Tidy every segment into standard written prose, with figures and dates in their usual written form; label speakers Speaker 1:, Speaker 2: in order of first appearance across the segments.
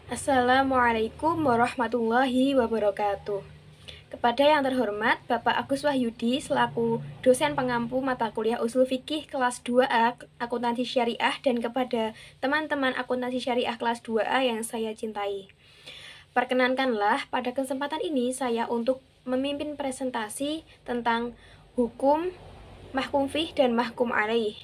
Speaker 1: Assalamualaikum warahmatullahi wabarakatuh. Kepada yang terhormat Bapak Agus Wahyudi selaku dosen pengampu mata kuliah Ushul Fikih kelas 2A Akuntansi Syariah dan kepada teman-teman akuntansi syariah kelas 2A yang saya cintai. Perkenankanlah pada kesempatan ini saya untuk memimpin presentasi tentang hukum, mahkum fih dan mahkum alaih.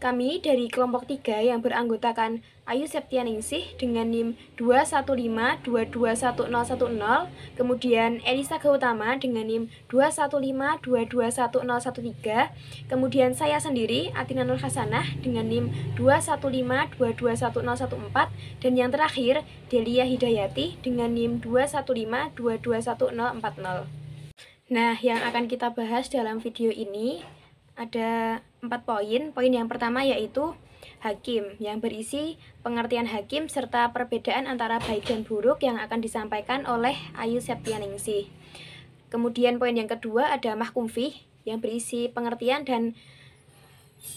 Speaker 1: Kami dari kelompok 3 yang beranggotakan Ayu Septianingsih dengan NIM 215221010, kemudian Elisa Gautama dengan NIM 215221013, kemudian saya sendiri Atina Nur Hasanah dengan NIM 215221014, dan yang terakhir Delia Hidayati dengan NIM 215221040. Nah, yang akan kita bahas dalam video ini ada 4 poin. Poin yang pertama yaitu hakim, yang berisi pengertian hakim serta perbedaan antara baik dan buruk yang akan disampaikan oleh Ayu Septianingsih. Kemudian poin yang kedua ada mahkum fih, yang berisi pengertian dan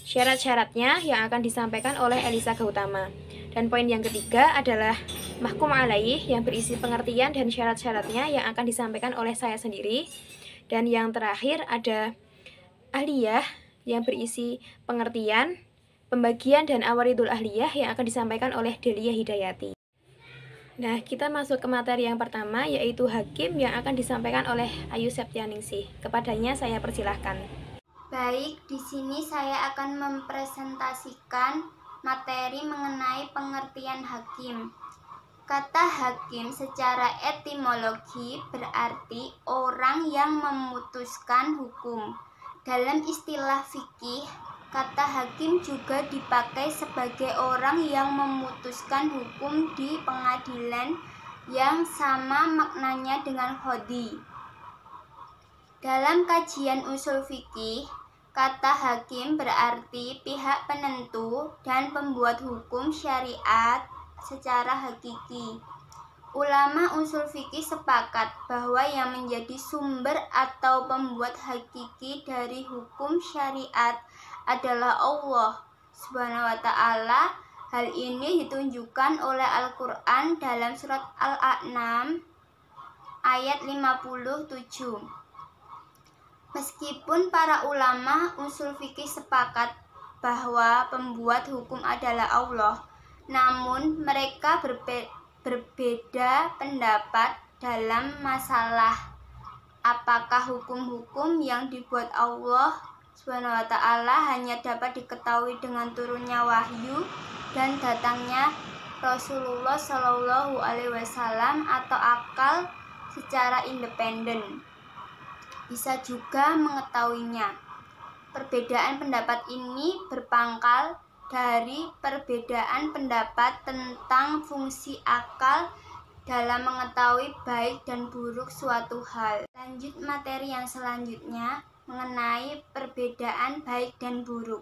Speaker 1: syarat-syaratnya yang akan disampaikan oleh Elisa Gautama. Dan poin yang ketiga adalah mahkum alaih, yang berisi pengertian dan syarat-syaratnya yang akan disampaikan oleh saya sendiri. Dan yang terakhir ada ahliyah, yang berisi pengertian, pembagian, dan awaridul ahliyah yang akan disampaikan oleh Delia Hidayati. Nah, kita masuk ke materi yang pertama, yaitu hakim yang akan disampaikan oleh Ayu Septianingsih. Kepadanya saya persilahkan.
Speaker 2: Baik, di sini saya akan mempresentasikan materi mengenai pengertian hakim. Kata hakim secara etimologi berarti orang yang memutuskan hukum. Dalam istilah fikih, kata hakim juga dipakai sebagai orang yang memutuskan hukum di pengadilan yang sama maknanya dengan qadhi. Dalam kajian usul fikih, kata hakim berarti pihak penentu dan pembuat hukum syariat secara hakiki. Ulama usul fikih sepakat bahwa yang menjadi sumber atau pembuat hakiki dari hukum syariat adalah Allah Subhanahu wa ta'ala. Hal ini ditunjukkan oleh Al-Quran dalam surat Al-A'nam ayat 57. Meskipun para ulama usul fikih sepakat bahwa pembuat hukum adalah Allah, namun mereka berbeda pendapat dalam masalah apakah hukum-hukum yang dibuat Allah SWT hanya dapat diketahui dengan turunnya wahyu dan datangnya Rasulullah SAW atau akal secara independen bisa juga mengetahuinya. Perbedaan pendapat ini berpangkal dari perbedaan pendapat tentang fungsi akal dalam mengetahui baik dan buruk suatu hal. Lanjut materi yang selanjutnya mengenai perbedaan baik dan buruk.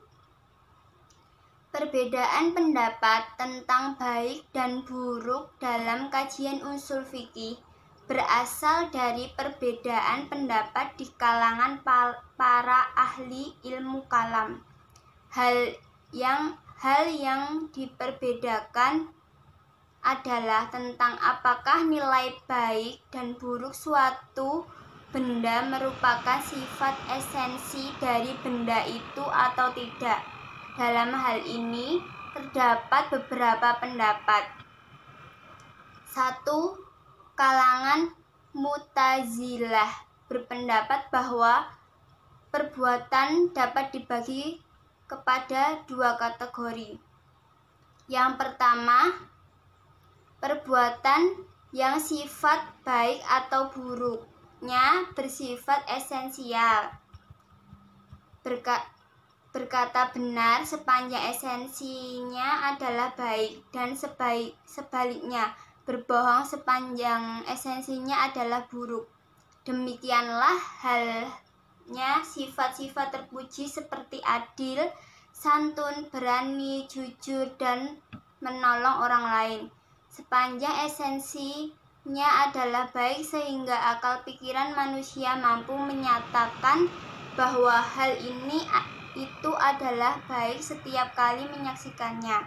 Speaker 2: Perbedaan pendapat tentang baik dan buruk dalam kajian usul fikih berasal dari perbedaan pendapat di kalangan para ahli ilmu kalam. Hal yang diperbedakan adalah tentang apakah nilai baik dan buruk suatu benda merupakan sifat esensi dari benda itu atau tidak. Dalam hal ini terdapat beberapa pendapat. 1. Kalangan Mu'tazilah berpendapat bahwa perbuatan dapat dibagi kepada 2 kategori. Yang pertama, perbuatan yang sifat baik atau buruknya bersifat esensial. Berkata benar sepanjang esensinya adalah baik, dan sebaliknya berbohong sepanjang esensinya adalah buruk. Demikianlah halnya sifat-sifat terpuji seperti adil, santun, berani, jujur, dan menolong orang lain. Sepanjang esensinya adalah baik sehingga akal pikiran manusia mampu menyatakan bahwa hal ini itu adalah baik setiap kali menyaksikannya.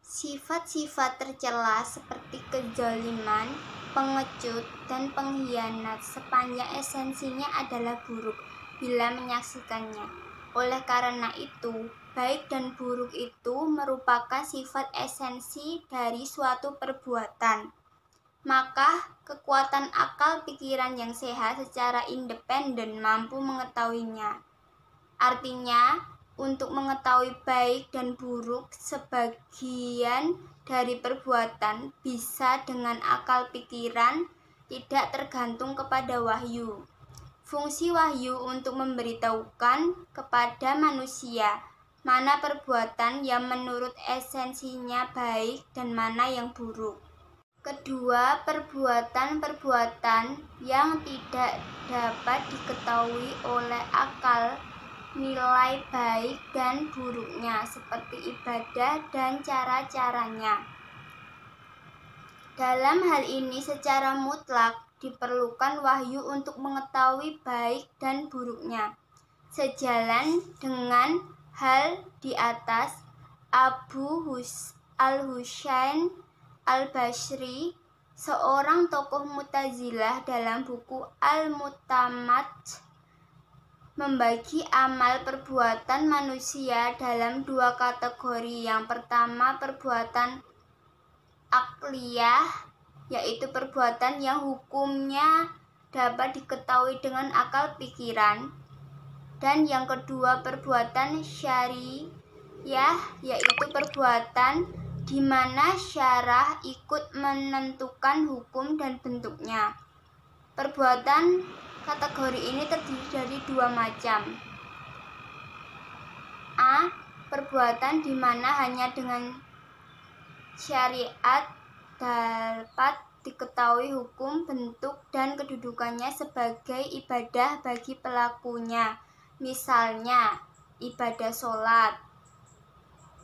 Speaker 2: Sifat-sifat tercela seperti kezaliman, pengecut, dan pengkhianat sepanjang esensinya adalah buruk bila menyaksikannya. Oleh karena itu, baik dan buruk itu merupakan sifat esensi dari suatu perbuatan. Maka, kekuatan akal pikiran yang sehat secara independen mampu mengetahuinya. Artinya, untuk mengetahui baik dan buruk sebagian dari perbuatan bisa dengan akal pikiran, tidak tergantung kepada wahyu. Fungsi wahyu untuk memberitahukan kepada manusia mana perbuatan yang menurut esensinya baik dan mana yang buruk. Kedua, perbuatan-perbuatan yang tidak dapat diketahui oleh akal nilai baik dan buruknya seperti ibadah dan cara-caranya. Dalam hal ini secara mutlak diperlukan wahyu untuk mengetahui baik dan buruknya. Sejalan dengan hal di atas, Abu al-Husain al-Bashri, seorang tokoh Mu'tazilah, dalam buku Al-Mu'tamad membagi amal perbuatan manusia dalam dua kategori. Yang pertama, perbuatan akliyah, yaitu perbuatan yang hukumnya dapat diketahui dengan akal pikiran. Dan yang kedua, perbuatan syariah, yaitu perbuatan di mana syarah ikut menentukan hukum dan bentuknya. Perbuatan kategori ini terdiri dari dua macam. A. Perbuatan di mana hanya dengan syariat dapat diketahui hukum, bentuk, dan kedudukannya sebagai ibadah bagi pelakunya. Misalnya, ibadah sholat.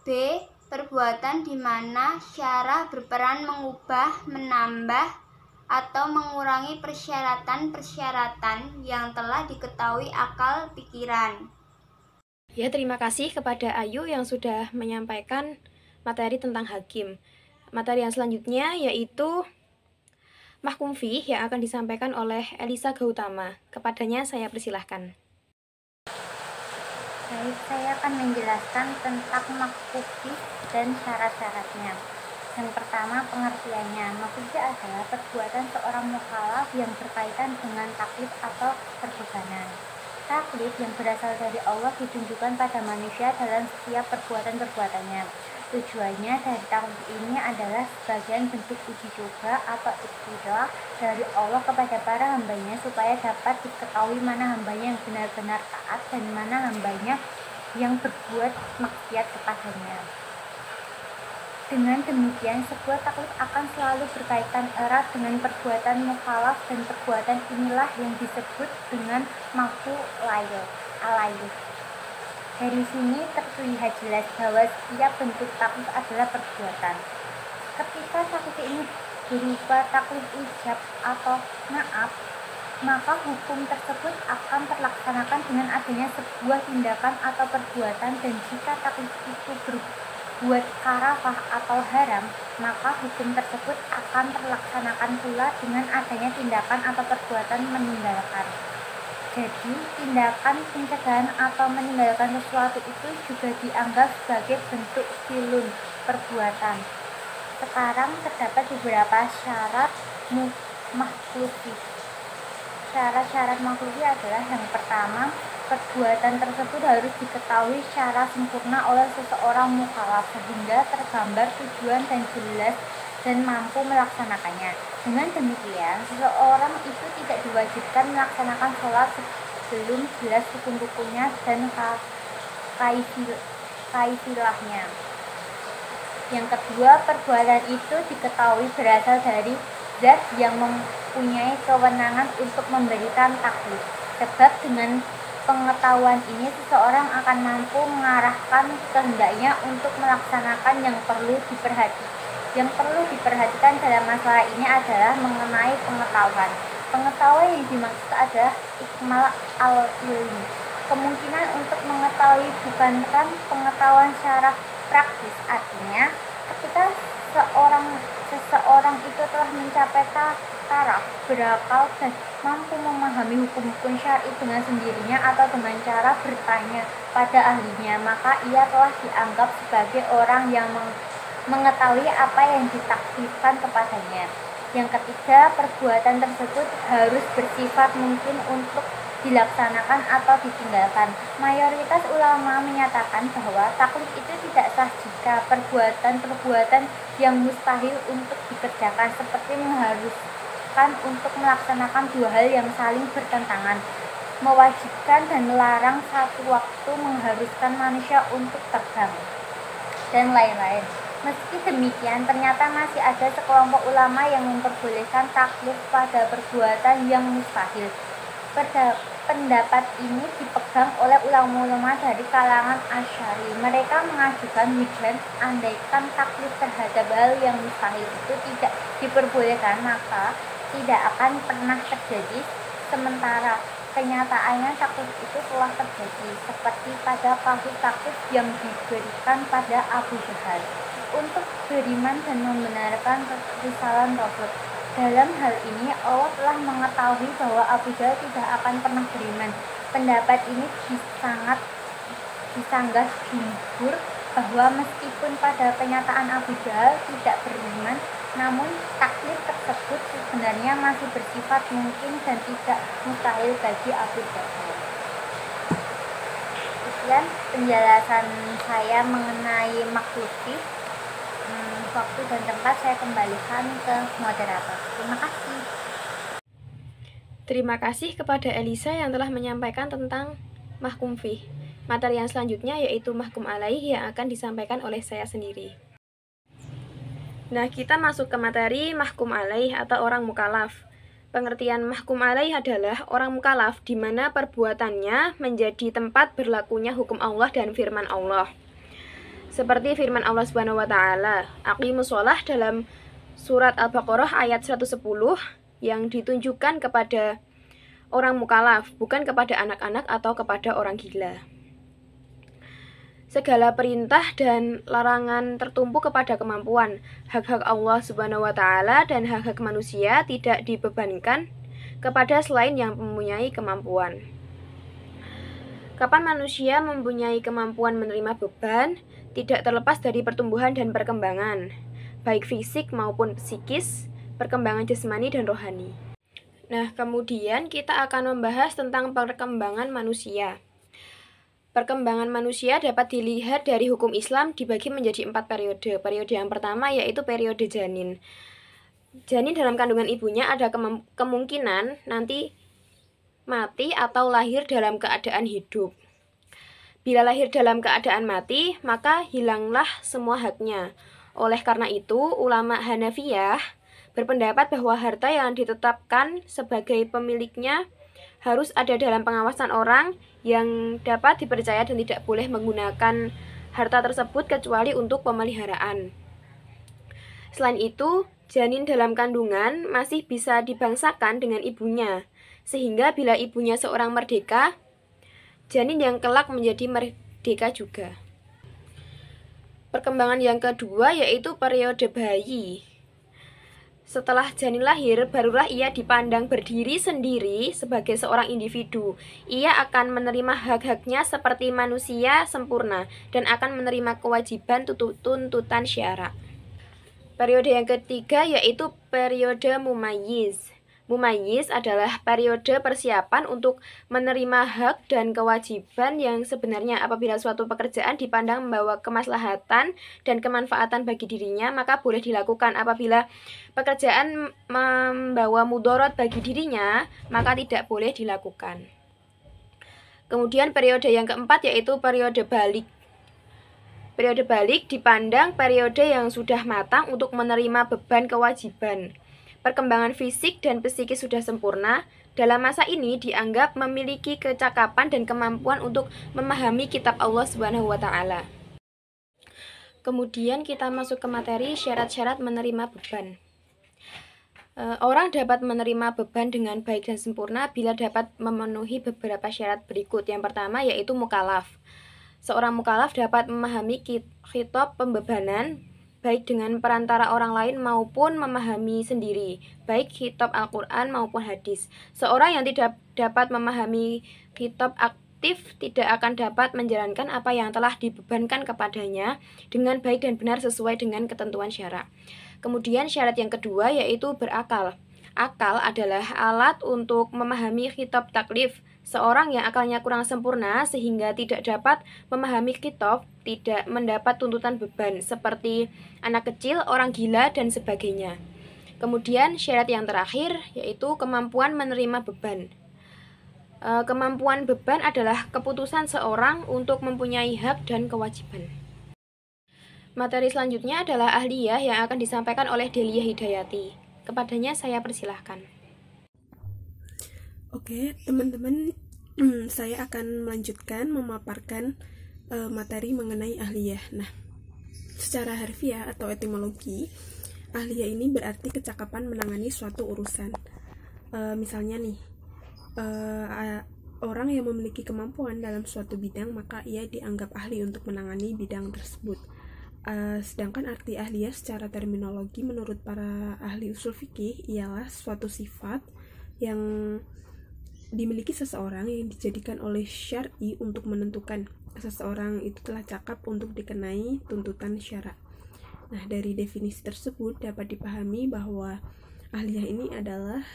Speaker 2: B. Perbuatan di mana syarah berperan mengubah, menambah, atau mengurangi persyaratan-persyaratan yang telah diketahui akal pikiran.
Speaker 1: Ya, terima kasih kepada Ayu yang sudah menyampaikan materi tentang hakim. Materi yang selanjutnya yaitu mahkum fih yang akan disampaikan oleh Elisa Gautama. Kepadanya saya persilahkan.
Speaker 3: Baik, saya akan menjelaskan tentang mahkum fih dan syarat-syaratnya. Yang pertama, pengertiannya. Maksudnya adalah perbuatan seorang mukallaf yang berkaitan dengan taklif atau perbebanan. Taklif yang berasal dari Allah ditunjukkan pada manusia dalam setiap perbuatan-perbuatannya. Tujuannya dari taklif ini adalah sebagian bentuk uji coba atau ibtilah dari Allah kepada para hambanya supaya dapat diketahui mana hambanya yang benar-benar taat dan mana hambanya yang berbuat maksiat kepadanya. Dengan demikian, sebuah taklif akan selalu berkaitan erat dengan perbuatan mukallaf, dan perbuatan inilah yang disebut dengan maf'ul alayh. Dari sini terlihat jelas bahwa setiap bentuk taklif adalah perbuatan. Ketika taklif ini berupa taklif ijab atau maaf, maka hukum tersebut akan terlaksanakan dengan adanya sebuah tindakan atau perbuatan, dan jika taklif itu berbuat karafah atau haram, maka hukum tersebut akan terlaksanakan pula dengan adanya tindakan atau perbuatan meninggalkan. Jadi, tindakan pencegahan atau meninggalkan sesuatu itu juga dianggap sebagai bentuk filun perbuatan. Sekarang terdapat beberapa syarat mahkum fih. Syarat-syarat mahkum fih adalah yang pertama, perbuatan tersebut harus diketahui secara sempurna oleh seseorang mukallaf sehingga tergambar tujuan dan jelas dan mampu melaksanakannya. Dengan demikian, seseorang itu tidak diwajibkan melaksanakan sholat sebelum jelas rukun-rukunnya dan kaifilahnya. Yang kedua, perbuatan itu diketahui berasal dari zat yang mempunyai kewenangan untuk memberikan taklif. Sebab dengan pengetahuan ini seseorang akan mampu mengarahkan kehendaknya untuk melaksanakan yang perlu diperhatikan. Yang perlu diperhatikan dalam masalah ini adalah mengenai pengetahuan. Pengetahuan yang dimaksud adalah ikmal al-ilmi. Kemungkinan untuk mengetahui bukan pengetahuan secara praktis, artinya kita seseorang itu telah mencapai taraf berakal dan mampu memahami hukum-hukum syar'i dengan sendirinya atau dengan cara bertanya pada ahlinya, maka ia telah dianggap sebagai orang yang mengetahui apa yang ditakdirkan kepadanya. Yang ketiga, perbuatan tersebut harus bersifat mungkin untuk dilaksanakan atau ditinggalkan. Mayoritas ulama menyatakan bahwa taklid itu tidak sah jika perbuatan-perbuatan yang mustahil untuk dikerjakan, seperti mengharuskan untuk melaksanakan dua hal yang saling bertentangan, mewajibkan dan melarang satu waktu, mengharuskan manusia untuk terbang, dan lain-lain. Meski demikian, ternyata masih ada sekelompok ulama yang memperbolehkan taklid pada perbuatan yang mustahil. Pendapat ini dipegang oleh ulama-ulama dari kalangan Asy'ari. Mereka mengajukan hujan, andaikan taklid terhadap hal yang mustahil itu tidak diperbolehkan, maka tidak akan pernah terjadi, sementara kenyataannya taklid itu telah terjadi, seperti pada kasus taklid yang diberikan pada Abu Jahal untuk beriman dan membenarkan risalah Rasul. Dalam hal ini Allah telah mengetahui bahwa Abu Jahal tidak akan pernah beriman. Pendapat ini sangat disanggah jumhur bahwa meskipun pada kenyataan Abu Jahal tidak beriman, namun taklid tersebut sebenarnya masih bersifat mungkin dan tidak mustahil bagi Abu Jahal. Sekian penjelasan saya mengenai makluki. Waktu dan tempat saya kembalikan ke moderator. Terima kasih.
Speaker 1: Terima kasih kepada Elisa yang telah menyampaikan tentang mahkum fih. Materi yang selanjutnya yaitu mahkum alaih yang akan disampaikan oleh saya sendiri. Nah, kita masuk ke materi mahkum alaih atau orang mukallaf. Pengertian mahkum alaih adalah orang mukallaf di mana perbuatannya menjadi tempat berlakunya hukum Allah dan firman Allah. Seperti firman Allah Subhanahu wa taala, aqimus shalah dalam surat Al-Baqarah ayat 110 yang ditunjukkan kepada orang mukallaf, bukan kepada anak-anak atau kepada orang gila. Segala perintah dan larangan tertumpu kepada kemampuan. Hak-hak Allah Subhanahu wa taala dan hak-hak manusia tidak dibebankan kepada selain yang mempunyai kemampuan. Kapan manusia mempunyai kemampuan menerima beban, tidak terlepas dari pertumbuhan dan perkembangan, baik fisik maupun psikis, perkembangan jasmani dan rohani. Nah, kemudian kita akan membahas tentang perkembangan manusia. Perkembangan manusia dapat dilihat dari hukum Islam dibagi menjadi 4 periode. Periode yang pertama yaitu periode janin. Janin dalam kandungan ibunya ada kemungkinan nanti mati atau lahir dalam keadaan hidup. Bila lahir dalam keadaan mati, maka hilanglah semua haknya. Oleh karena itu, ulama Hanafiyah berpendapat bahwa harta yang ditetapkan sebagai pemiliknya harus ada dalam pengawasan orang yang dapat dipercaya dan tidak boleh menggunakan harta tersebut kecuali untuk pemeliharaan. Selain itu, janin dalam kandungan masih bisa dibangsakan dengan ibunya, sehingga bila ibunya seorang merdeka, janin yang kelak menjadi merdeka juga. Perkembangan yang kedua yaitu periode bayi. Setelah janin lahir, barulah ia dipandang berdiri sendiri sebagai seorang individu. Ia akan menerima hak-haknya seperti manusia sempurna dan akan menerima kewajiban tuntutan syara. Periode yang ketiga yaitu periode mumayyiz. Mumayyiz adalah periode persiapan untuk menerima hak dan kewajiban yang sebenarnya. Apabila suatu pekerjaan dipandang membawa kemaslahatan dan kemanfaatan bagi dirinya, maka boleh dilakukan. Apabila pekerjaan membawa mudarat bagi dirinya, maka tidak boleh dilakukan. Kemudian periode yang keempat yaitu periode balik. Periode balik dipandang periode yang sudah matang untuk menerima beban kewajiban. Perkembangan fisik dan psikis sudah sempurna. Dalam masa ini dianggap memiliki kecakapan dan kemampuan untuk memahami kitab Allah Subhanahu wa taala. Kemudian kita masuk ke materi syarat-syarat menerima beban. Orang dapat menerima beban dengan baik dan sempurna bila dapat memenuhi beberapa syarat berikut. Yang pertama yaitu mukallaf. Seorang mukallaf dapat memahami khitab pembebanan baik dengan perantara orang lain maupun memahami sendiri, baik kitab Al-Quran maupun hadis. Seorang yang tidak dapat memahami kitab aktif tidak akan dapat menjalankan apa yang telah dibebankan kepadanya dengan baik dan benar sesuai dengan ketentuan syara. Kemudian syarat yang kedua yaitu berakal. Akal adalah alat untuk memahami kitab taklif. Seorang yang akalnya kurang sempurna sehingga tidak dapat memahami kitab, tidak mendapat tuntutan beban seperti anak kecil, orang gila, dan sebagainya. Kemudian syarat yang terakhir yaitu kemampuan menerima beban. Kemampuan beban adalah keputusan seorang untuk mempunyai hak dan kewajiban. Materi selanjutnya adalah ahliyah yang akan disampaikan oleh Delia Hidayati. Kepadanya saya persilahkan.
Speaker 4: Oke, teman-teman, saya akan melanjutkan memaparkan materi mengenai ahliyah. Nah, secara harfiah atau etimologi, ahliyah ini berarti kecakapan menangani suatu urusan. Misalnya nih, orang yang memiliki kemampuan dalam suatu bidang, maka ia dianggap ahli untuk menangani bidang tersebut. Sedangkan arti ahliyah secara terminologi menurut para ahli usul fikih ialah suatu sifat yang dimiliki seseorang yang dijadikan oleh syar'i untuk menentukan seseorang itu telah cakap untuk dikenai tuntutan syara. Nah, dari definisi tersebut dapat dipahami bahwa ahliyah ini adalah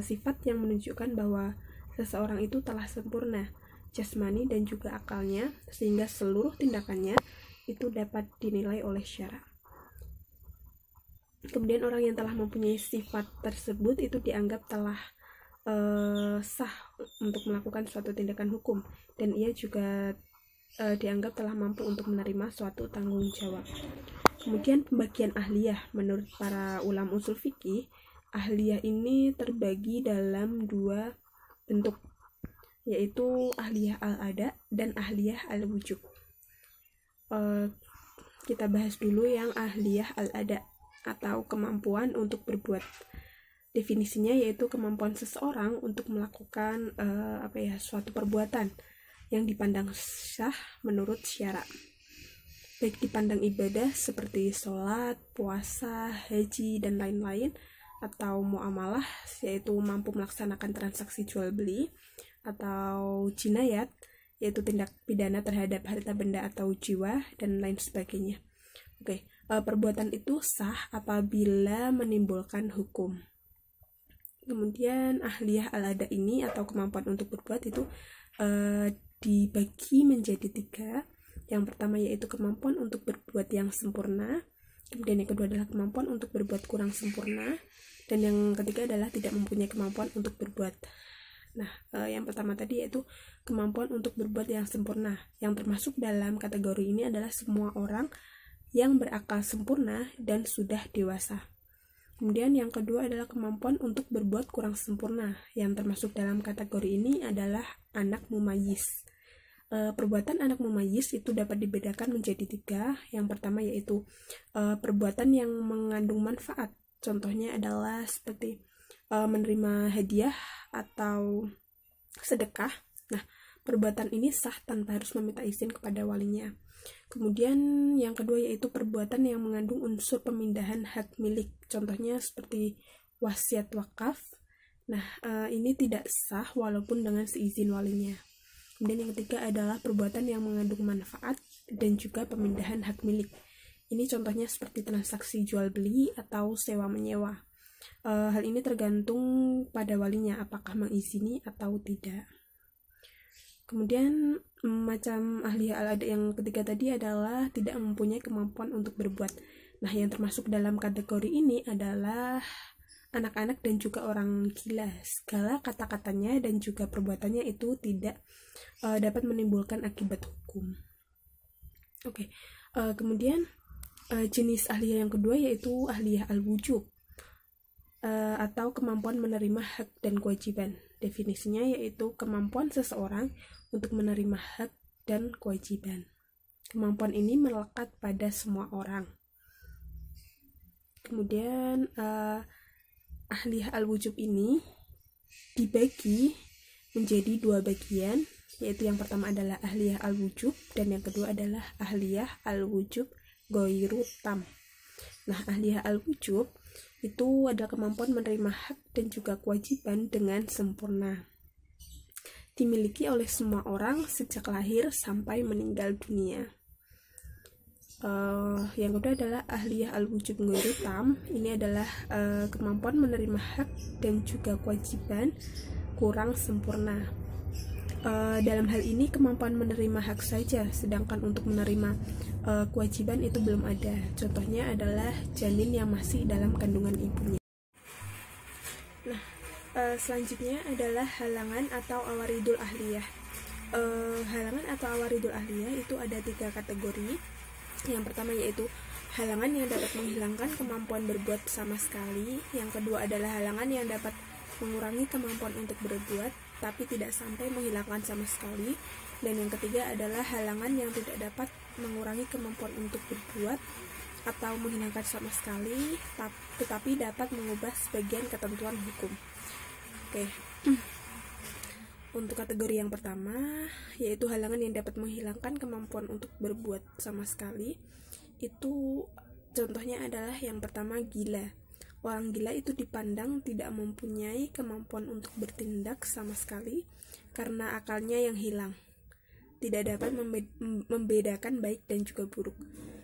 Speaker 4: sifat yang menunjukkan bahwa seseorang itu telah sempurna jasmani dan juga akalnya sehingga seluruh tindakannya itu dapat dinilai oleh syara. Kemudian orang yang telah mempunyai sifat tersebut itu dianggap telah sah untuk melakukan suatu tindakan hukum, dan ia juga dianggap telah mampu untuk menerima suatu tanggung jawab. Kemudian pembagian ahliyah menurut para ulama usul fikih, ahliyah ini terbagi dalam dua bentuk, yaitu ahliyah al-ada dan ahliyah al-wujub. Kita bahas dulu yang ahliyah al-ada atau kemampuan untuk berbuat. Definisinya yaitu kemampuan seseorang untuk melakukan suatu perbuatan yang dipandang sah menurut syara, baik dipandang ibadah seperti sholat, puasa, haji, dan lain-lain, atau muamalah yaitu mampu melaksanakan transaksi jual beli, atau jinayat yaitu tindak pidana terhadap harta benda atau jiwa, dan lain sebagainya. Perbuatan itu sah apabila menimbulkan hukum. Kemudian ahliyah al-ada ini atau kemampuan untuk berbuat itu dibagi menjadi 3. Yang pertama yaitu kemampuan untuk berbuat yang sempurna, kemudian yang kedua adalah kemampuan untuk berbuat kurang sempurna, dan yang ketiga adalah tidak mempunyai kemampuan untuk berbuat. Nah, yang pertama tadi yaitu kemampuan untuk berbuat yang sempurna, yang termasuk dalam kategori ini adalah semua orang yang berakal sempurna dan sudah dewasa. Kemudian yang kedua adalah kemampuan untuk berbuat kurang sempurna, yang termasuk dalam kategori ini adalah anak mumayyiz. Perbuatan anak mumayyiz itu dapat dibedakan menjadi 3. Yang pertama yaitu perbuatan yang mengandung manfaat. Contohnya adalah seperti menerima hadiah atau sedekah. Nah, perbuatan ini sah tanpa harus meminta izin kepada walinya. Kemudian yang kedua yaitu perbuatan yang mengandung unsur pemindahan hak milik, contohnya seperti wasiat wakaf. Nah, ini tidak sah walaupun dengan seizin walinya. Kemudian yang ketiga adalah perbuatan yang mengandung manfaat dan juga pemindahan hak milik. Ini contohnya seperti transaksi jual beli atau sewa menyewa. Hal ini tergantung pada walinya apakah mengizini atau tidak. Kemudian macam ahliyah al-ada yang ketiga tadi adalah tidak mempunyai kemampuan untuk berbuat. Nah, yang termasuk dalam kategori ini adalah anak-anak dan juga orang gila. Segala kata-katanya dan juga perbuatannya itu tidak dapat menimbulkan akibat hukum. Kemudian jenis ahliyah yang kedua yaitu ahliyah al-wujub atau kemampuan menerima hak dan kewajiban. Definisinya yaitu kemampuan seseorang untuk menerima hak dan kewajiban. Kemampuan ini melekat pada semua orang. Kemudian ahliyah al-wujub ini dibagi menjadi 2 bagian, yaitu yang pertama adalah ahliyah al-wujub dan yang kedua adalah ahliyah al-wujub ghairu tam. Nah, ahliyah al-wujub itu adalah kemampuan menerima hak dan juga kewajiban dengan sempurna, dimiliki oleh semua orang sejak lahir sampai meninggal dunia. Yang kedua adalah ahliyah al-wujub ghairu tam. Ini adalah kemampuan menerima hak dan juga kewajiban kurang sempurna. Dalam hal ini kemampuan menerima hak saja, sedangkan untuk menerima kewajiban itu belum ada. Contohnya adalah janin yang masih dalam kandungan ibunya. Nah, selanjutnya adalah halangan atau awaridul ahliyah. Halangan atau awaridul ahliyah itu ada 3 kategori. Yang pertama yaitu halangan yang dapat menghilangkan kemampuan berbuat sama sekali. Yang kedua adalah halangan yang dapat mengurangi kemampuan untuk berbuat tapi tidak sampai menghilangkan sama sekali. Dan yang ketiga adalah halangan yang tidak dapat mengurangi kemampuan untuk berbuat atau menghilangkan sama sekali tetapi dapat mengubah sebagian ketentuan hukum. Oke. Untuk kategori yang pertama, yaitu halangan yang dapat menghilangkan kemampuan untuk berbuat sama sekali, itu contohnya adalah yang pertama gila. Orang gila itu dipandang tidak mempunyai kemampuan untuk bertindak sama sekali karena akalnya yang hilang, tidak dapat membedakan baik dan juga buruk.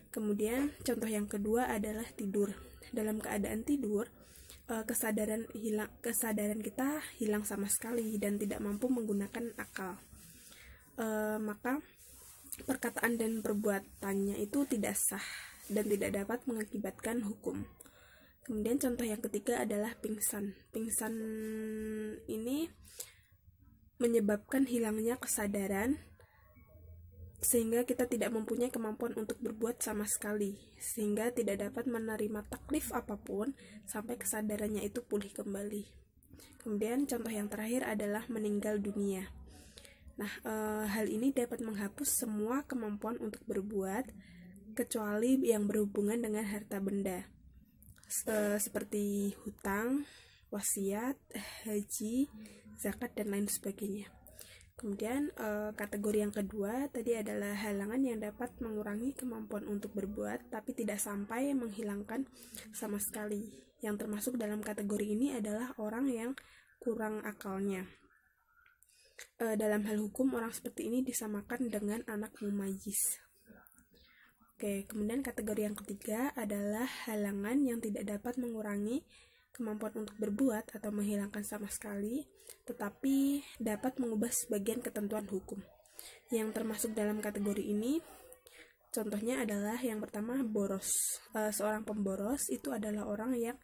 Speaker 4: Kemudian contoh yang kedua adalah tidur. Dalam keadaan tidur, kesadaran kita hilang sama sekali dan tidak mampu menggunakan akal. Maka perkataan dan perbuatannya itu tidak sah dan tidak dapat mengakibatkan hukum. Kemudian contoh yang ketiga adalah pingsan. Pingsan ini menyebabkan hilangnya kesadaran sehingga kita tidak mempunyai kemampuan untuk berbuat sama sekali, sehingga tidak dapat menerima taklif apapun sampai kesadarannya itu pulih kembali. Kemudian contoh yang terakhir adalah meninggal dunia. Nah, hal ini dapat menghapus semua kemampuan untuk berbuat kecuali yang berhubungan dengan harta benda, seperti hutang, wasiat, haji, zakat, dan lain sebagainya. Kemudian kategori yang kedua tadi adalah halangan yang dapat mengurangi kemampuan untuk berbuat tapi tidak sampai menghilangkan sama sekali. Yang termasuk dalam kategori ini adalah orang yang kurang akalnya. Dalam hal hukum, orang seperti ini disamakan dengan anak mumayyiz. Oke, kemudian kategori yang ketiga adalah halangan yang tidak dapat mengurangi kemampuan untuk berbuat atau menghilangkan sama sekali, tetapi dapat mengubah sebagian ketentuan hukum. Yang termasuk dalam kategori ini, contohnya adalah yang pertama boros. Seorang pemboros itu adalah orang yang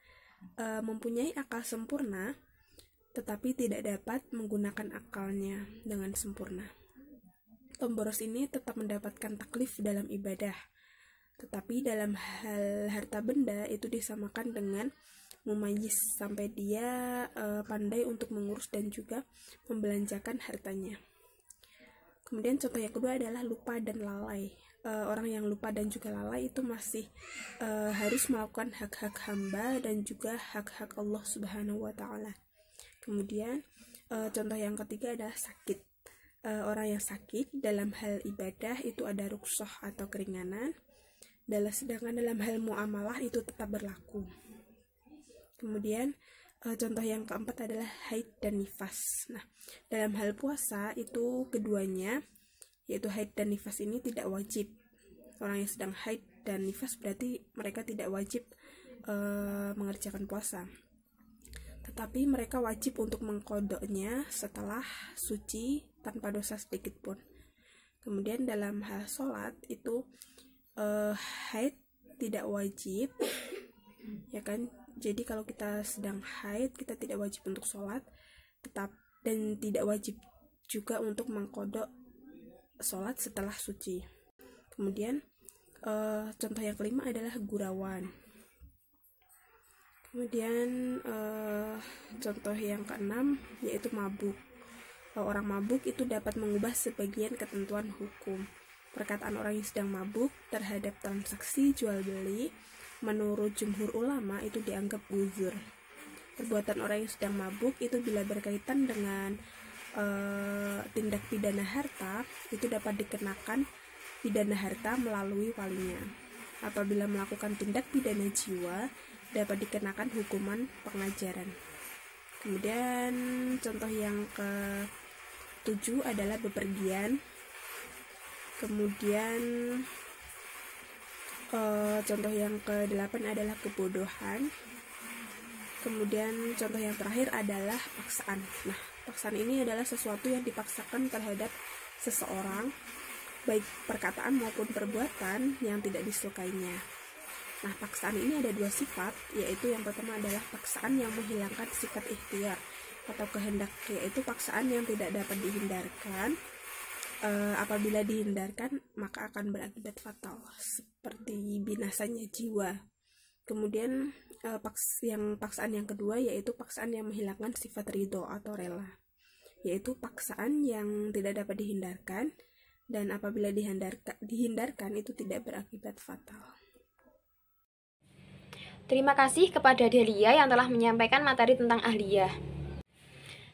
Speaker 4: mempunyai akal sempurna, tetapi tidak dapat menggunakan akalnya dengan sempurna. Pemboros ini tetap mendapatkan taklif dalam ibadah, tetapi dalam hal harta benda itu disamakan dengan mumayyiz sampai dia pandai untuk mengurus dan juga membelanjakan hartanya. Kemudian contoh yang kedua adalah lupa dan lalai. Orang yang lupa dan juga lalai itu masih harus melakukan hak-hak hamba dan juga hak-hak Allah Subhanahu wa Ta'ala. Kemudian contoh yang ketiga adalah sakit. Orang yang sakit dalam hal ibadah itu ada rukhsah atau keringanan, sedangkan dalam hal muamalah itu tetap berlaku. Kemudian contoh yang keempat adalah haid dan nifas. Nah, dalam hal puasa itu keduanya, yaitu haid dan nifas ini tidak wajib. Orang yang sedang haid dan nifas berarti mereka tidak wajib mengerjakan puasa, tetapi mereka wajib untuk mengqadanya setelah suci tanpa dosa sedikit pun. Kemudian dalam hal sholat itu haid tidak wajib, ya kan? Jadi kalau kita sedang haid kita tidak wajib untuk sholat, dan tidak wajib juga untuk mengqadha sholat setelah suci. Kemudian contoh yang kelima adalah gurauan. Kemudian contoh yang keenam yaitu mabuk. Orang mabuk itu dapat mengubah sebagian ketentuan hukum. Perkataan orang yang sedang mabuk terhadap transaksi jual beli menurut jumhur ulama itu dianggap uzur. Perbuatan orang yang sedang mabuk itu bila berkaitan dengan tindak pidana harta itu dapat dikenakan pidana harta melalui walinya. apabila melakukan tindak pidana jiwa dapat dikenakan hukuman pengajaran. Kemudian contoh yang ke-7 adalah bepergian. Kemudian contoh yang ke-8 adalah kebodohan. Kemudian contoh yang terakhir adalah paksaan. Nah, paksaan ini adalah sesuatu yang dipaksakan terhadap seseorang, baik perkataan maupun perbuatan yang tidak disukainya. Nah, paksaan ini ada 2 sifat, yaitu yang pertama adalah paksaan yang menghilangkan sifat ikhtiar atau kehendak, yaitu paksaan yang tidak dapat dihindarkan. Apabila dihindarkan maka akan berakibat fatal, seperti binasanya jiwa. Kemudian paksaan yang kedua yaitu paksaan yang menghilangkan sifat ridho atau rela, yaitu paksaan yang tidak dapat dihindarkan, dan apabila dihindarkan itu tidak berakibat fatal.
Speaker 1: Terima kasih kepada Delia yang telah menyampaikan materi tentang ahliyah.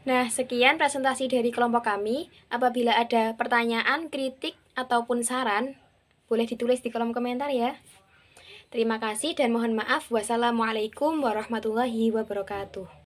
Speaker 1: Nah, sekian presentasi dari kelompok kami. Apabila ada pertanyaan, kritik, ataupun saran, boleh ditulis di kolom komentar ya. Terima kasih dan mohon maaf. Wassalamualaikum warahmatullahi wabarakatuh.